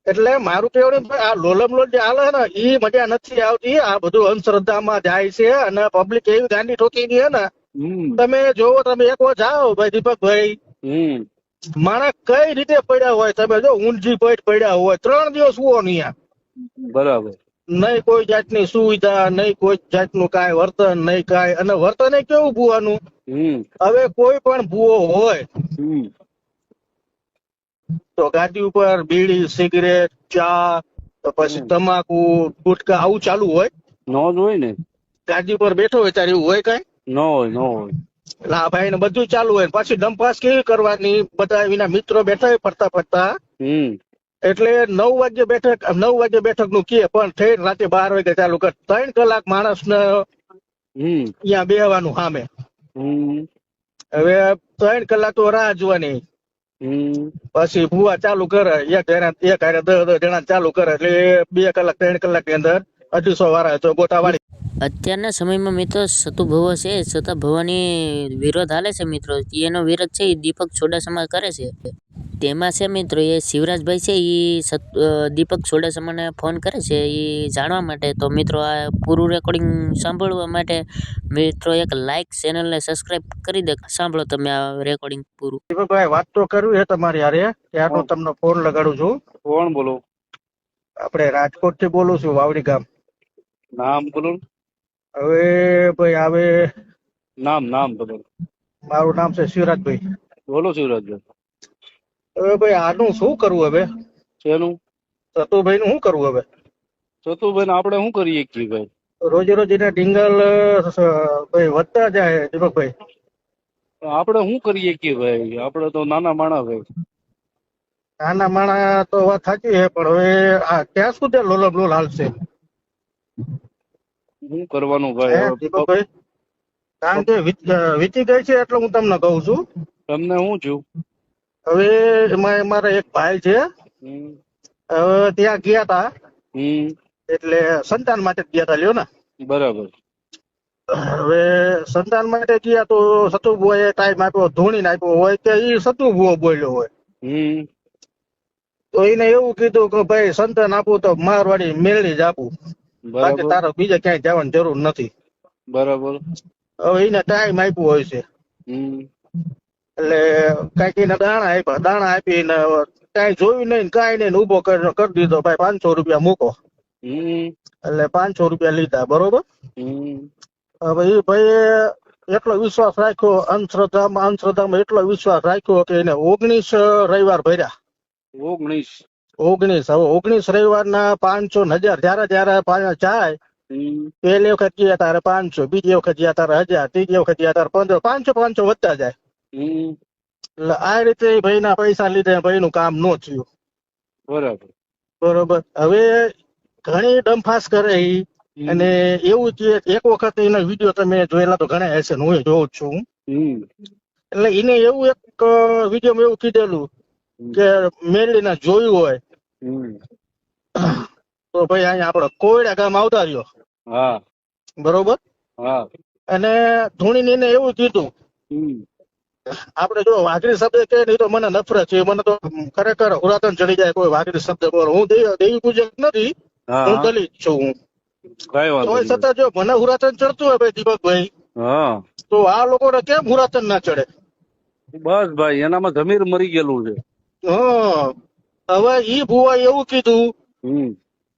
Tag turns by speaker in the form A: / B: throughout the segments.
A: એટલે મારું કેવું આ લોલમ લોલ જે હાલે ને ઈ મજા નથી આવતી. આ બધું અંધશ્રદ્ધામાં જાય છે અને પબ્લિક એવી ગાંડી ઠોકી ગઈ ને. તમે જોવો, તમે એક વાર જાઓ ભાઈ દીપકભાઈ, માણસ કઈ રીતે પડ્યા હોય, તમે જો ઊંઝી પેટ પડ્યા હોય, 3 દિવસ સુવો નહીં.
B: બરાબર.
A: નહીં કોઈ જાતની સુવિધા, નહીં કોઈ જાતનું કાંઈ વર્તન, નહીં કાંઈ. અને વર્તન કેવું ભૂવાનું, હવે કોઈ પણ ભૂવો હોય તો ગાડી ઉપર બીડી, સિગરેટ, ચા, પછી તમાકુ, ગુટકા આવું ચાલુ હોય.
B: ન જ હોય ને,
A: ગાડી ઉપર બેઠો હોય ત્યારે એવું હોય કઈ
B: ન હોય, ન હોય.
A: એટલે આ ભાઈ ને બધું ચાલુ હોય. પછી ડંપાસ કેવી કરવાની, બધા એના મિત્રો બેઠા હોય ફરતા ફરતા. એટલે 9 વાગે બેઠક નું કે, પણ થઈ રાતે 12 વાગે ચાલુ કર. 3 કલાક માણસ ને અહીંયા બેહવાનું સામે. હવે 3 કલાક તો રાહ જોવાની. પછી ભૂવા ચાલુ કરે, એક હારે 10 જણા ચાલુ કરે, એટલે 2 કલાક 3 કલાક ની અંદર 250 વાળા તો ગોટા વાળી.
C: અત્યારના સમયમાં મિત્રો સતુ ભુવો છે, છતાં ભુવાની વિરોધ હાલે છે મિત્રો. એનો વિરોધ છે એ દીપક ચોડાસમા કરે છે. તેમાં છે મિત્રો એ શિવરાજભાઈ છે એ દીપક ચોડાસમાને ફોન કરે છે એ જાણવા માટે. તો મિત્રો આ પૂરું રેકોર્ડિંગ સાંભળવા માટે મિત્રો એક લાઈક, ચેનલને સબસ્ક્રાઇબ કરી દે. સાંભળો તમે આ રેકોર્ડિંગ પૂરું.
A: દીપકભાઈ વાત તો કરવી છે તમારી હારે, ત્યારનો તમને ફોન લગાડું છું.
B: કોણ બોલો?
A: આપણે રાજકોટ થી બોલું છું, વાવડી ગામ.
B: નામ બોલો.
A: હવે ભાઈ આવે
B: નામ બોલો.
A: મારું નામ છે શિવરાજભાઈ.
B: બોલો શિવરાજભાઈ.
A: હવે ભાઈ આનું શું કરવું? હવે
B: શેનું?
A: સતુભાઈ નું શું કરવું? હવે
B: સતુભાઈ આપણે શું કરીએ કે ભાઈ?
A: રોજે રોજ એને ડિંગલ ભાઈ વધતા જાય દીપકભાઈ.
B: આપણે શું કરીએ કે ભાઈ? આપણે તો નાના માણસ ભાઈ.
A: નાના માણસ તો વાત સાચી છે, પણ હવે આ ક્યાં સુધી લોલમ લોલ હાલશે?
B: શું કરવાનું ભાઈ
A: દીપકભાઈ? કારણ કે વીતી ગઈ છે એટલે હું તમને કહું છું.
B: તમને શું છું?
A: હવે એમાં મારા એક ભાઈ છે, હવે ત્યાં ગયા તા, એટલે સંતાન માટે ગયા તા, લ્યો ને.
B: બરાબર.
A: હવે સંતાન માટે ગયા તો સતુભુએ ટાઈમ આપ્યો, ધૂણીને આપ્યો હોય કે એ સતુભુઓ બોલ્યો હોય. તો એને એવું કીધું કે ભાઈ સંતાન આપું તો મારવાડી મેળવી જ આપું, બાકી તારો બીજે ક્યાંય જવાની જરૂર નથી.
B: બરાબર.
A: હવે એને ટાઈમ આપ્યો હોય છે, એટલે કઈક એને દાણા આપીને કઈ જોયું નહીં, કઈ નહીં, ઉભો કરી દીધો. ભાઈ 500 રૂપિયા મૂકો, એટલે 500 રૂપિયા લીધા. બરોબર. હવે એ ભાઈ એટલો વિશ્વાસ રાખ્યો, અંધશ્રદ્ધામાં એટલો વિશ્વાસ રાખ્યો કે એને 19 રવિવાર ભર્યા. 19 રવિવારના 500 1000 જયારે જાય. પહેલી વખત ગયા તારે 500, બીજી વખત ગયા તારે 1000, ત્રીજી વખત ગયા તારે 1500, 500 વધતા જાય. એટલે આ રીતે ભાઈ ના પૈસા લીધે ભાઈ નું કામ ન થયું. બરોબર. હવે ઘણી ડંફાસ કરે અને એવું કે એક વખત એના વિડીયો તમે જોયેલા તો ઘણા હશે, હું જોઉં છું. એટલે એને એવું એક વિડીયોમાં એવું કીધેલું કે મેળીને જોયું હોય તો ભાઈ અહીંયા આપડે કોયડા ગામ આવતા રહ્યો. બરોબર. અને ધૂણીને એને એવું કીધું, આપડે જો વાઘરી શબ્દ કે નહીં તો મને નફરત છે, મને તો ખરેખર હુરાતન ચડી જાય કોઈ વાઘરી શબ્દ બોલો. હું દેવી પૂજક નથી, હું દલિત છું. હું છતાં જો મને હુરાતન ચડતું હોય ભાઈ દીપકભાઈ, તો આ લોકોને કેમ હુરાતન ના ચડે?
B: બસ ભાઈ એનામાં જમીર મરી ગયેલું છે.
A: હવે ઈ ભુવા એવું કીધું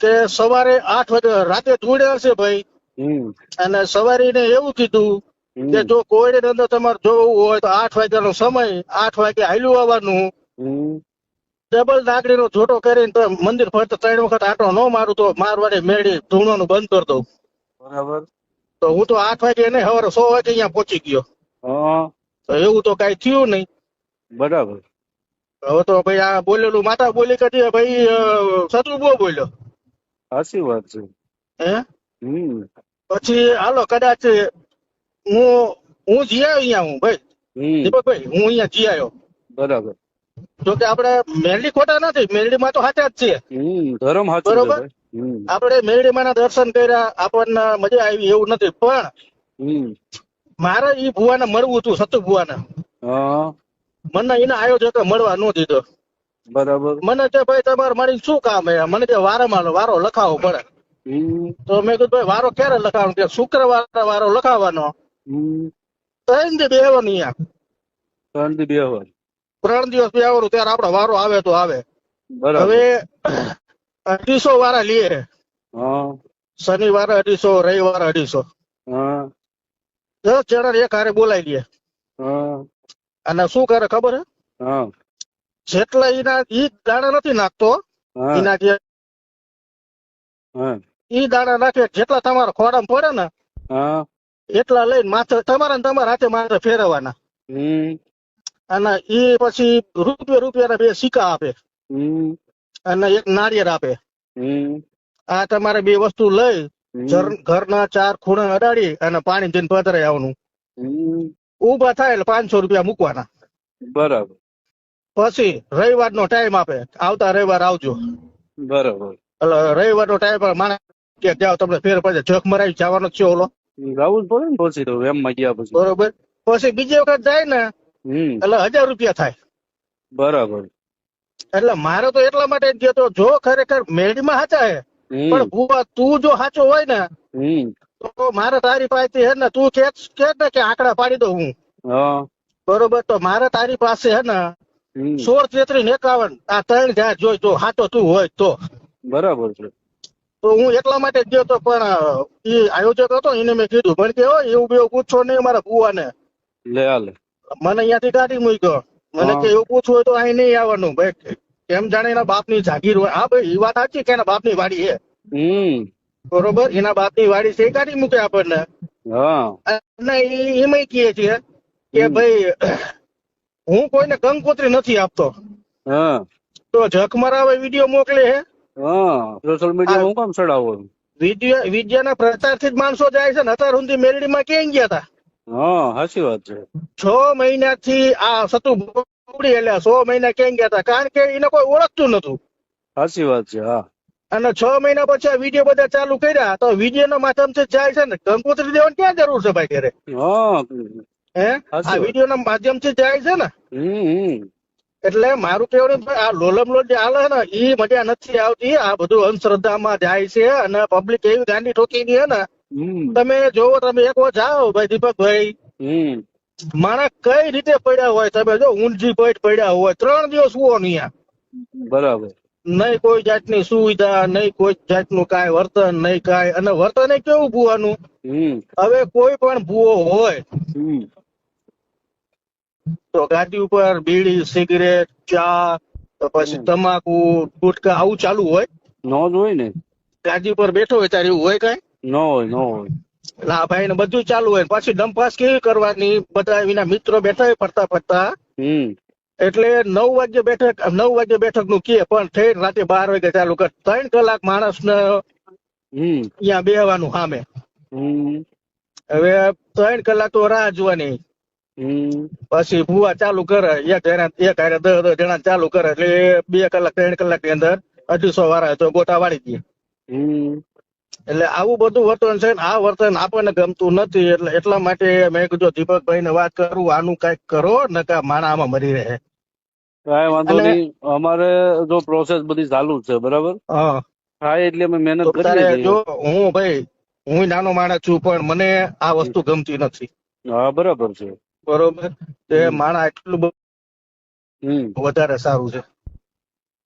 A: કે સવારે 8 વાગે રાતે ધૂળે હશે ભાઈ, અને સવારે એવું કીધું કે જો કોઈની અંદર તમારે જોવું હોય તો 8 વાગ્યાનો સમય, 8 વાગે હાલ્યું આવવાનું. ડબલ નાગડી નો જોટો કરીને તો મંદિર ફરતા 3 વખત આટો ન મારું તો મારવાડે મેળી ધૂણવાનું બંધ કરી દઉં.
B: બરાબર.
A: તો હું તો 8 વાગે નહીં, સવારે 100 વાગે અહીંયા પહોંચી ગયો. તો એવું તો કઈ થયું નહીં.
B: બરાબર.
A: હવે તો ભાઈ આ બોલેલું માતા બોલી કરી ભાઈ શત્રુ બહુ બોલ્યો.
B: સાચી વાત છે.
A: પછી હાલો કદાચ હું જી આવ્યો અહીંયા, હું ભાઈ દીપકભાઈ હું અહીંયા જી આવ્યો.
B: બરાબર.
A: જો કે આપડે મેરડી ખોટા નથી, મેરડીમાં તો સાચા જ છે.
B: ધર્મ
A: બરોબર. આપડે મેરડીમાં ના દર્શન કર્યા, આપણને મજા આવી એવું નથી, પણ મારે ઈ ભુવાને મળવું હતું, સતુ ભુવાને. મને એના આયોજકે મળવા ન દીધો.
B: બરાબર.
A: મને કે ભાઈ તમારે મારી શું કામ હે? મને કે વારામાં વારો લખાવવો પડે.
B: હમ.
A: તો મેં કીધું ભાઈ વારો ક્યારે લખાવવાનો? કે શુક્રવારે વારો લખાવવાનો,
B: હમ.
A: 3 દી બેહવાની યાર.
B: 3 દી બેહવાનું.
A: 3 દિવસ બેહવાનું, ત્યારે આપડે વારો આવે તો આવે.
B: બરાબર.
A: હવે 250 વારા લઈએ.
B: હા.
A: શનિવારે 250, રવિવારે 250.
B: હા.
A: 10 જણા એક હારે બોલાવી દે.
B: હા.
A: અને શું કરે ખબર હે?
B: હા.
A: જેટલા ઈ દાણા નથી નાખતો,
B: હા.
A: એના જે
B: હા.
A: ઈ દાણા નાખે, જેટલા તમારા ખોડામાં પડે ને
B: હા.
A: એટલા લઈને માથે તમારા હાથે માથે ફેરવવાના.
B: હમ.
A: અને ઈ પછી રૂપિયાના 2 સિક્કા આપે
B: હમ.
A: અને એક નાળિયેર આપે.
B: હમ.
A: આ તમારે 2 વસ્તુ લઈ
B: હમ.
A: ઘરના 4 ખૂણે અડાડી અને પાણી જઈને પધરાઈ આવવાનું.
B: હમ.
A: ઉભા થાય એટલે 500 રૂપિયા મૂકવાના.
B: બરાબર.
A: પછી રવિવારનો ટાઈમ આપે, આવતા રવિવાર આવજો.
B: બરાબર.
A: એટલે રવિવારનો ટાઈમ માણસ કે જાઓ તમને ફેર પડે, જખ મરાવી જવાનો જ છે ઓલો.
B: ગાવું જ પડે ને પછી તો એમ માં ગયા પછી.
A: બરોબર. પછી બીજી વખત જાય ને
B: હમ.
A: એટલે 1000 રૂપિયા થાય.
B: બરાબર.
A: એટલે મારે તો એટલા માટે જ ગયો, જો ખરેખર મેળીમાં સાચા હે, પણ
B: હમ.
A: ભૂવા તું જો સાચો હોય ને
B: હમ.
A: તો મારે તારી પાસેથી હે ને તું કે ને કે આંકડા પાડી દઉં હું.
B: હા.
A: બરોબર. તો મારે તારી પાસે હે ને
B: હમ.
A: 16, 33, 51 આ 3 જાય જોઈ, જો સાચો તું હોય તો.
B: બરાબર છે.
A: તો હું એટલા માટે જ ગયો તો, પણ એ આયોજક હતો એને મેં કીધું મને કે હોય એવું બેવું પૂછો નહીં મારા ભૂવાને.
B: લે હાલે.
A: મને અહીંયાથી કાઢી મૂક્યો. મને
B: હા.
A: કે એવું પૂછવું હોય તો અહીં નહીં આવવાનું ભાઈ. કેમ જાણે એના બાપની જાગીર હોય. હા ભાઈ, એ વાત સાચી કે એના બાપની વાડી છે.
B: હમ.
A: બરોબર. એના બાપની વાડી છે, એ કાઢી મૂકે આપણને.
B: હા.
A: અને એમાં કહે છે કે
B: હમ.
A: ભાઈ હું કોઈને કંકોત્રી નથી આપતો.
B: હા.
A: તો જખ મરાવે વિડીયો મોકલે હે.
B: હા. સોશિયલ મીડિયામાં હું કામ ચડાવો?
A: વિદ્યાના પ્રચારથી જ માણસો જાય છે ને. અત્યાર સુધી મેલડીમાં ક્યાં ગયા હતા?
B: હા, સાચી વાત છે.
A: 6 મહિનાથી આ સતુ ભોગવડી, એટલે 6 મહિના ક્યાં ગયા હતા? કારણ કે એને કોઈ ઓળખતું નતું.
B: સાચી વાત છે. હા.
A: અને 6 મહિના પછી આ વિડીયો બધા ચાલુ કર્યા, તો વિડીયોના માધ્યમથી જાય છે ને. કંકોત્રી દેવાની ક્યાં જરૂર છે ભાઈ ઘરે?
B: હા.
A: હે?
B: સાચી
A: આ
B: વાત.
A: વિડીયોના માધ્યમથી જાય છે ને.
B: હમ.
A: એટલે મારું કેવું આ લોલમ લોલ જે હાલે ને એ મજા નથી આવતી. આ બધું અંધશ્રદ્ધામાં જાય છે અને પબ્લિક એવી ગાંડી ઠોકી છે ને.
B: હમ.
A: તમે જોવો, તમે એક વાર જાઓ ભાઈ દીપકભાઈ,
B: હમ.
A: માણસ કઈ રીતે પડ્યા હોય, તમે જો ઊંઝી પેટ પડ્યા હોય, 3 દિવસ સુવો નહીં.
B: બરાબર.
A: નહીં કોઈ જાતની સુવિધા, નહીં કોઈ જાતનું કાંઈ વર્તન, નહીં કાંઈ. અને વર્તન એ કેવું ભૂવાનું,
B: હમ.
A: હવે કોઈ પણ ભૂવો હોય
B: હમ.
A: તો ગાડી ઉપર બીડી, સિગરેટ, ચા, તો પછી તમાકુ, ગુટકા આવું ચાલુ હોય.
B: નો જ હોય ને.
A: ગાડી ઉપર બેઠો હોય ત્યારે એવું હોય કઈ?
B: નો હોય, નો હોય.
A: એટલે આ ભાઈ ને બધું ચાલુ હોય. પછી ડંપાસ કેવી કરવાની, બધા એના મિત્રો બેઠા હોય ફરતા ફરતા.
B: હમ.
A: એટલે 9 વાગે બેઠક નું કે, પણ થઈ રાતે 12 વાગે ચાલુ કર. 3 કલાક માણસ ને
B: હમ.
A: અહીંયા બેહવાનું સામે.
B: હમ.
A: હવે 3 કલાક તો રાહ જોવાની.
B: હમ.
A: પછી ભૂવા ચાલુ કરે, એક હારે 10 જણા ચાલુ કરે, એટલે 2 કલાક 3 કલાક ની અંદર 250 વાળા તો ગોટા વાળી દે.
B: હમ.
A: એટલે આવું બધું વર્તન છે. આ વર્તન આપણને ગમતું નથી. એટલે એટલા માટે મેં કીધું દીપકભાઈ ને વાત કરું, આનું કઈક કરો, નકા માણા આમાં મરી રહે.
B: કાંઈ વાંધો
A: અને
B: નહીં. અમારે જો પ્રોસેસ બધી ચાલુ જ છે. બરાબર.
A: હા,
B: હા, એટલે અમે મહેનત
A: તો
B: કરીએ
A: તારે
B: છીએ.
A: જો હું નાનો માણસ છું, પણ મને આ વસ્તુ ગમતી નથી.
B: હા, બરાબર છે.
A: બરોબર. તે માણા એટલું બધું
B: હમ.
A: વધારે સારું છે.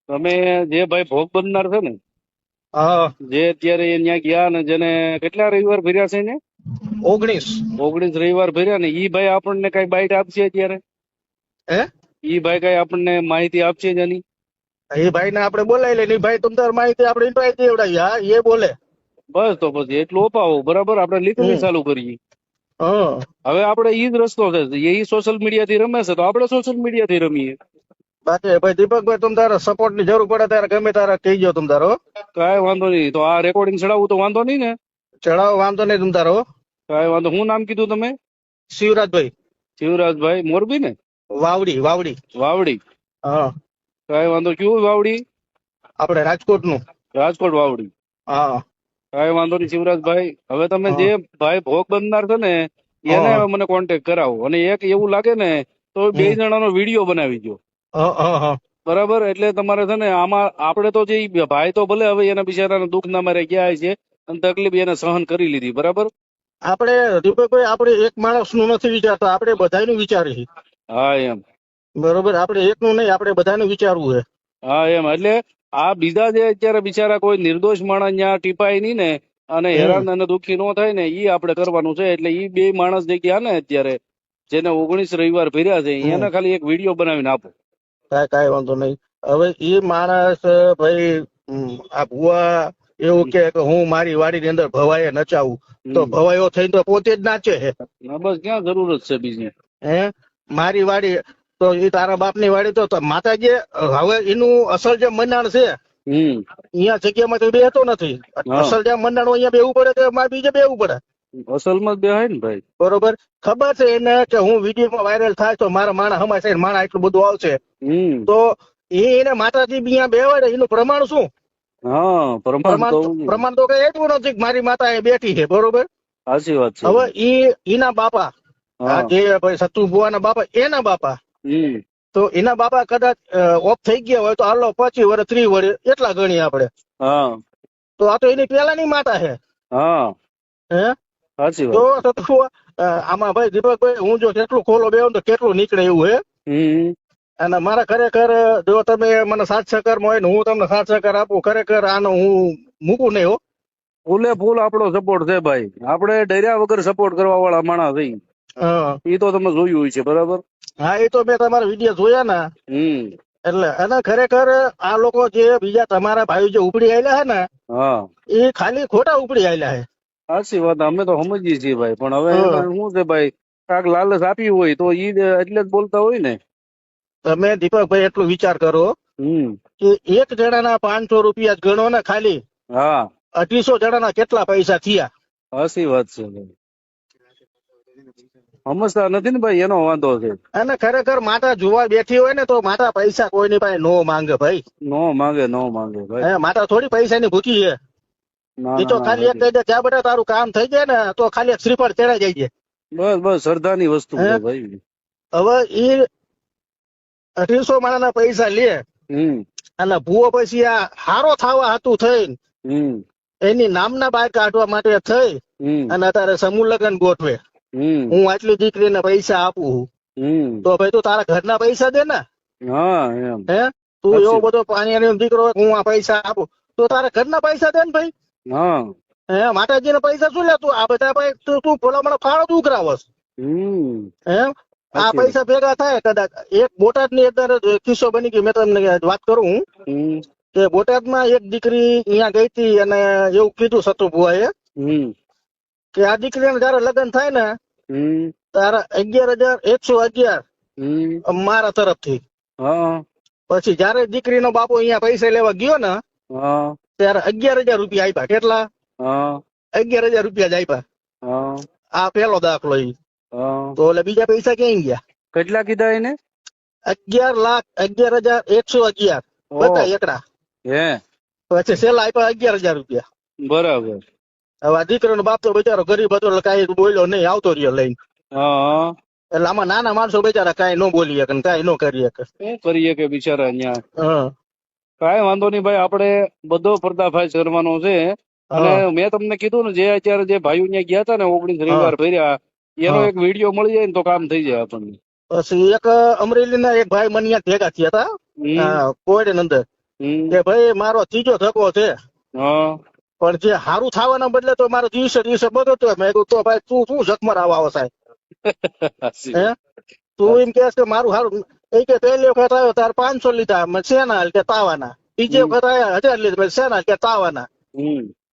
B: તમે જે ભાઈ ભોગ બનનાર છે ને,
A: હા,
B: જે અત્યારે ત્યાં ગયા ને, જેને કેટલા રવિવાર ભર્યા છે ને?
A: 19.
B: 19 રવિવાર ભર્યા ને, ઈ ભાઈ આપણને કઈ બાઈટ આપશે અત્યારે?
A: હે?
B: ઈ ભાઈ કઈ આપણને માહિતી આપશે જ એની?
A: એ ભાઈ ને આપણે બોલાવી લઈએ. ભાઈ તમ તાર માહિતી આપણે ઇન્વાઇટ દેવડાવી. હા, એ બોલે.
B: બસ તો પછી એટલું અપાવો. બરાબર. આપણે લીગલી ચાલુ કરીએ.
A: હા,
B: હવે આપણે ઈ જ રસ્તો છે. એ સોશિયલ મીડિયા થી રમે છે, તો આપણે સોશિયલ મીડિયા થી રમીએ.
A: બાકી ભાઈ દીપકભાઈ તમ તારે સપોર્ટ ની જરૂર પડે ત્યારે ગમે તારે કહી ગયો તમ તારો.
B: કાંઈ વાંધો નહીં. તો આ રેકોર્ડિંગ ચડાવવું તો વાંધો નહીં ને?
A: ચડાવો, વાંધો નહીં તમ તારો.
B: કાંઈ વાંધો. શું નામ કીધું તમે?
A: શિવરાજભાઈ
B: શિવરાજભાઈ. મોરબી ને?
A: વાવડી.
B: વાવડી.
A: હા,
B: કાંઈ વાંધો. કયું વાવડી?
A: આપણે રાજકોટ નું.
B: રાજકોટ વાવડી.
A: હા,
B: કાંઈ વાંધો નહીં શિવરાજભાઈ. હવે તમે
A: હા,
B: જે ભાઈ ભોગ બનનાર છે ને, એને
A: હા,
B: હવે મને કોન્ટેક્ટ કરાવો. અને એક એવું લાગે ને તો 2 જણાનો વિડીયો બનાવી દો.
A: હા, હા, હા.
B: બરાબર. એટલે તમારે છે ને આમાં આપણે તો જે ઈ ભાઈ તો ભલે હવે એના બિચારાના દુઃખ ના મારે ગયા છે અને તકલીફ એને સહન કરી લીધી, બરાબર.
A: આપણે દીપકભાઈ આપણે એક માણસ નું નથી વિચારતા, આપણે બધાનું વિચારીએ.
B: હા એમ.
A: બરોબર, આપણે એકનું નહીં, આપણે બધાનું વિચારવું છે.
B: હા એમ. એટલે આ બીજા જે અત્યારે બિચારા કોઈ નિર્દોષ માણસ ત્યાં ટીપાય નહીં ને અને હેરાન અને દુઃખી ન થાય ને ઈ આપણે કરવાનું છે. એટલે ઈ બે માણસ જે ગયા ને અત્યારે જેને 19 રવિવાર ભર્યા છે એને ખાલી એક વિડીયો બનાવીને આપો.
A: કાંઈ વાંધો નહીં. હવે એ માણસ ભાઈ આ ભુવા એવું કે હું મારી વાડીની અંદર ભવાએ નચાવું, તો ભવાયો થઈને તો પોતે જ નાચે છે.
B: બસ ક્યાં જરૂરત છે બીજી?
A: હે મારી વાડી તો એ તારા બાપની વાડી તો માતાજી હવે એનું અસલ જે મંડાણ છે અહીંયા જગ્યામાં તો બેહતો નથી. અસલ જે મંડાણો અહીંયા બેવું પડે તો મારે બીજે બેવું પડે.
B: અસલમાં જ બેહાય ને ભાઈ.
A: બરોબર, ખબર છે એને કે હું વિડીયોમાં વાયરલ થાય તો મારા માણા હમાશે, માણા એટલું બધું આવશે, તો એને માતાજી અહીંયા બેવાડે એનું પ્રમાણ શું?
B: હા,
A: પ્રમાણ તો કઈ એટલું નથી કે મારી માતા એ બેઠી છે. બરોબર,
B: સાચી વાત છે.
A: હવે એના બાપા જે ભાઈ સતુ ભુવાના બાપા, એના બાપા તો એના બાપા કદાચ ઓફ થઈ ગયા હોય તો હાલો 25 વર્ષ 30 વર્ષ એટલા ગણીએ આપણે. તો આ તો એની પેલાની માતા છે. હે
B: સાચી
A: તો આમાં ભાઈ દીપકભાઈ હું જો કેટલું ખોલો બેવું તો કેટલું નીકળે એવું હે. અને મારા ખરેખર જો તમે મને સાથ સહકાર હોય ને હું તમને સાથ સહકાર આપું, ખરેખર આનો હું મૂકું નહીં હો.
B: ફૂલે ફૂલ આપણો સપોર્ટ છે ભાઈ. આપણે ડર્યા વગર સપોર્ટ કરવા વાળા માણસ છે. એ તો તમે જોયું હોય છે, બરાબર.
A: હા, એ તો મેં તમારા વિડીયો જોયા ને. એટલે અને ખરેખર આ લોકો જે બીજા તમારા ભાઈ જે ઉપડી આવેલા છે ને એ ખાલી ખોટા ઉપડી આવેલા છે.
B: સાચી વાત, અમે તો સમજીએ છીએ ભાઈ. પણ હવે શું છે ભાઈ, કાંક લાલચ આપી હોય તો ઈ એટલે જ બોલતા હોય ને.
A: તમે દીપકભાઈ એટલું વિચાર કરો કે એક જણાના 500 રૂપિયા જ ગણો ને ખાલી. 250 જણાના કેટલા પૈસા થયા?
B: સાચી વાત છે ભાઈ. સમજતા નથી ને ભાઈ, એનો વાંધો છે. અને
A: ખરેખર માતા જોવા બેઠી હોય ને તો માતા પૈસા કોઈની પાસે નો માંગે ભાઈ.
B: નો માંગે ભાઈ.
A: માતા થોડી પૈસા ની ભૂખી છે. એ તો ખાલી એક કહી દે ત્યાં બેટા તારું કામ થઈ જાય ને તો ખાલી એક શ્રીફળ ચડાઈ જાય છે.
B: બસ શ્રદ્ધાની વસ્તુ છે ભાઈ.
A: હવે એ 250 માણાના પૈસા લે અને ભૂવો પછી આ હારો થવા હતું થઈને એની નામના બાય કાઢવા માટે થઈ અને અત્યારે સમૂહ લગ્ન ગોઠવે. હું આટલી દીકરીને પૈસા આપું તો ભાઈ તું તારા ઘરના પૈસા દે ને. હે તું એવો બધો પાણી દીકરો હું આ પૈસા આપું તો તારા ઘરના પૈસા દે ને ભાઈ. હે માતાજી ના પૈસા શું લે તું? આ બધા ભાઈ તું ભલામણ ફાળો તું ઉઘરાવસ. એમ આ પૈસા ભેગા થાય કદાચ. એક બોટાદ ની અંદર કિસ્સો બની ગયો, મેં તમને વાત કરું કે બોટાદમાં એક દીકરી અહીંયા ગઈ હતી અને એવું કીધું સતુ ભુવાએ કે આ દીકરીને જયારે લગ્ન થાય ને તારા 11,111 મારા તરફથી. પછી જયારે દીકરીનો બાપુ અહીંયા પૈસા લેવા ગયો ને ત્યારે 11,000 રૂપિયા આપ્યા. કેટલા? 11,000 રૂપિયા જ આપ્યા. આ પેલો દાખલો. તો એટલે બીજા પૈસા ક્યાં ગયા?
B: કેટલા કીધા એને?
A: 11,11,111 બધા એકડા. પછી છેલ્લા આપ્યા 11,000 રૂપિયા.
B: બરાબર.
A: હવે આ દીકરીનો બાપ તો બિચારો ગરીબ હતો એટલે કઈ બોલ્યો નહીં, આવતો રહ્યો લઈને. એટલે આમાં નાના માણસો બિચારા કઈ ન બોલી શકે, કઈ ન કરી શકે.
B: શું કરીએ કે બિચારા અહીંયા. કઈ વાંધો નહીં ભાઈ, આપણે બધો પર્દાફાશ કરવાનો છે. અને મેં તમને કીધું ને જે અત્યારે જે ભાઈઓ ત્યાં ગયા હતા ને 19 રવિવાર ભર્યા એનો એક વિડીયો મળી જાય ને તો કામ થઈ જાય આપણને.
A: પછી એક અમરેલી ના એક ભાઈ મને ભેગા થયા હતા કોઈડ અંદર કે ભાઈ મારો ત્રીજો ધક્કો છે પણ જે સારું થવાના બદલે તો મારો દિવસે બદલતો. મેં કીધું તો ભાઈ તું શું જખમર આવો સાહેબ? હે તું એમ કે મારું સારું એ કે પહેલી વખત આવ્યો તાર 500 લીધા શેના કે તાવાના. બીજી વખત આવ્યા 1000 લીધા શેના કે તાવાના.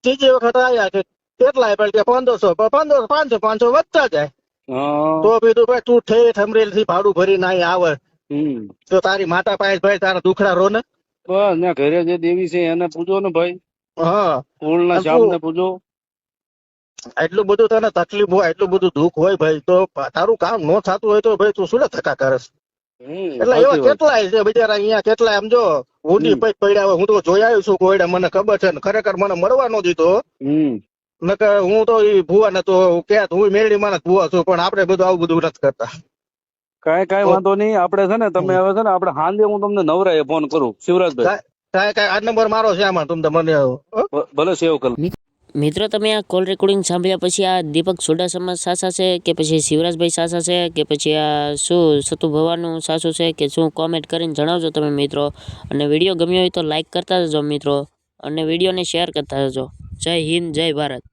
A: ત્રીજી વખત આવ્યા કે કેટલા આપ્યા કે 1500 500 500 વધતા જાય. તો કીધું ભાઈ તું ઠેઠ અમરેલી થી ભાડું ભરીને અહીં આવે તો તારી માતા પાસે ભાઈ તારા દુખડા રો ને.
B: બસ ઘરે જે દેવી છે એને પૂજો ને ભાઈ. ફૂલના શામ ને પૂજો.
A: એટલું બધું તને તકલીફ હોય, એટલું બધું દુઃખ હોય ભાઈ, તો તારું કામ ન થતું હોય તો ભાઈ તું શું થકા કરસ? એટલે એવા કેટલાય છે બિચારા અહીંયા, કેટલાય આમ જો ઊંડી પૈક પડ્યા હોય. હું તો જોઈ આવ્યો છું કોઈડા, મને ખબર છે. ખરેખર મને મળવા નો દીધો નકર હું તો એ ભુવા નતો કે હું મેરડી માં ભુવા છું. પણ આપડે બધું આવું બધું નથી કરતા.
B: કાંઈ વાંધો નહીં. આપણે છે ને તમે હવે છે ને આપણે સાંજે હું તમને નવરાએ ફોન કરું શિવરાજભાઈ.
A: કાંઈ આ નંબર મારો છે આમાં, તમે મને
B: ભલે સેવ કર.
C: મિત્રો તમે આ કોલ રેકોર્ડિંગ સાંભળ્યા પછી આ દીપક ચુડાસમા સાચા છે કે પછી શિવરાજભાઈ સાચા છે કે પછી આ શું સતુ ભવાનું સાચું છે કે શું, કોમેન્ટ કરીને જણાવજો તમે મિત્રો. અને વિડીયો ગમ્યો હોય તો લાઈક કરતા જજો મિત્રો, અને વિડીયોને શેર કરતા જજો. જય હિન્દ, જય ભારત.